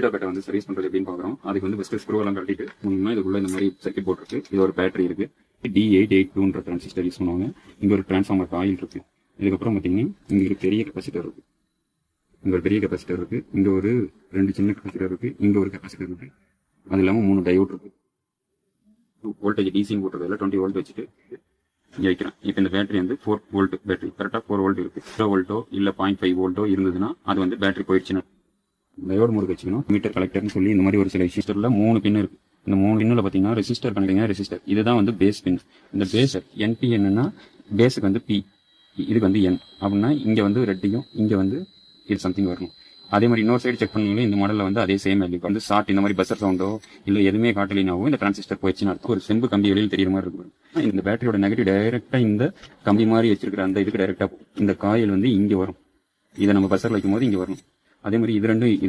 Mosquito பேட்டை வந்து service பண்றது எப்படின்னு பாக்குறோம். அதுக்கு வந்து ஃபர்ஸ்ட் ஸ்க்ரூ எல்லாம் கழட்டிட்டு முன்னா இதுக்குள்ள இந்த மாதிரி சர்க்யூட் போர்ட் இருக்கு. இது ஒரு பேட்டரி இருக்கு. D882 டிரான்சிஸ்டர் யூஸ் பண்ணுவாங்க. இங்க ஒரு டிரான்ஸ்ஃபார்மர் காயில் இருக்கு. இதுக்கப்புறம் பாத்தீங்கன்னா இங்க ஒரு பெரிய கெப்பாசிட்டர் இருக்கு. இங்க ஒரு பெரிய கெப்பாசிட்டர் இருக்கு. இங்க ஒரு 2 சின்ன கெப்பாசிட்டர் இருக்கு. இங்க ஒரு கெப்பாசிட்டர் இருக்கு. அது இல்லாம 3 டயோட் இருக்கு. வோல்டேஜ் டிசின்னு போட்டுறதுல 20 வோல்ட் வச்சுட்டு இங்க வைக்கிறேன். இப்போ இந்த பேட்டரி வந்து 4 வோல்ட் பேட்டரி, கரெக்டா 4 வோல்ட் இருக்கு. 0 வோல்ட்டோ இல்ல 0.5 வோல்ட்டோ இருந்ததுன்னா அது வந்து பேட்டரி போயிடுச்சுன்னு டயோடு மோடு வச்சுக்கணும். மீட்டர் கலெக்டர்னு சொல்லி இந்த மாதிரி ஒரு சில ரெசிஸ்டர்ல 3 பின் இருக்கு. இந்த 3 பின்னுல பாத்தீங்கன்னா ரெசிஸ்டர் கனெக்டிங் ரெசிஸ்டர், இதுதான் வந்து பேஸ் பின். இந்த பேஸ் NP என்னன்னா பேஸுக்கு வந்து P, இதுக்கு வந்து N அப்படின்னா இங்க வந்து ரெட்டையும் இங்க வந்து இது சம்திங் வரணும். அதே மாதிரி இன்னொரு சைடு செக் பண்ணீங்கன்னா இந்த மாடல்ல வந்து அதே சேம் வேல்யூ வந்து ஷார்ட் இந்த மாதிரி பஸ்ஸர் சவுண்டோ இல்ல எதுவுமே காட்டலினாவோ இந்த டிரான்சிஸ்டர் போயிடுச்சுன்னு அர்த்தம். ஒரு செம்பு கம்பி வெளியில் தெரியுற மாதிரி இருக்கும். இந்த பேட்டரியோட நெகட்டிவ் டைரக்டா இந்த கம்பி மாதிரி வச்சிருக்கிற அந்த இதுக்கு டைரக்டா இந்த காயில் வந்து இங்க வரும். இதை நம்ம பஸ்ஸர் வைக்கும் போது இங்க வரணும். அதே மாதிரி இது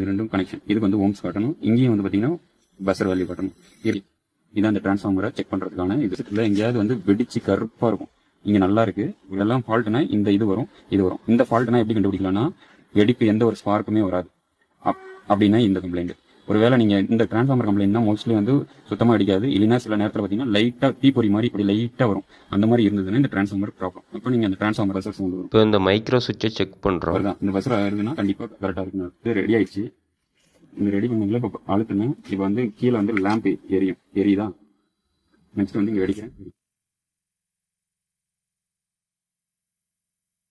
ரெண்டும் கனெக்ஷன். இதுக்கு வந்து ஓம்ஸ் காட்டணும். இங்கேயும் வந்து பாத்தீங்கன்னா பஸ்ஸர் வேல்யூ காட்டணும். இதான் அந்த டிரான்ஸ்ஃபார்மரை செக் பண்றதுக்கான இது. எங்கேயாவது வந்து வெடிச்சு கருப்பா இருக்கும். இங்க நல்லா இருக்கு. இதெல்லாம் ஃபால்ட்னா இந்த இது வரும், இது வரும். இந்த ஃபால்ட்னா எப்படி கண்டுபிடிக்கலாம்னா வெடிப்பு எந்த ஒரு ஸ்பார்க்குமே வராது அப்படின்னா இந்த கம்ப்ளைண்ட். ஒருவேளை நீங்க இந்த டிரான்ஸ்ஃபார்மர் கம்ப்ளைண்ட்னா மோஸ்ட்லி வந்து சுத்தமா அடிக்காது. இல்லைன்னா சில நேரத்தில் பாத்தீங்கன்னா லைட்டா தீப்பொறி மாதிரி இப்படி லைட்டா வரும். அந்த மாதிரி இருந்ததுன்னா இந்த டிரான்ஸ்ஃபார்மர் ப்ராப்ளம். இப்போ நீங்க அந்த டிரான்ஸ்ஃபார்மர் பஸ்ஸர் கொண்டு வரும். இப்போ இந்த மைக்ரோ சுவிட்சை செக் பண்றோம். இந்த பஸ்ஸர் ஆயிருதுன்னா கண்டிப்பா கரெக்டா இருக்குன்னு. இது ரெடி ஆயிடுச்சு. இந்த ரெடி பண்ணதுல இப்போ அழுத்துனா இப்போ வந்து கீழே வந்து லேம்ப் எரியுதா. நெக்ஸ்ட் வந்து இங்க வெடிக்கிறேன்.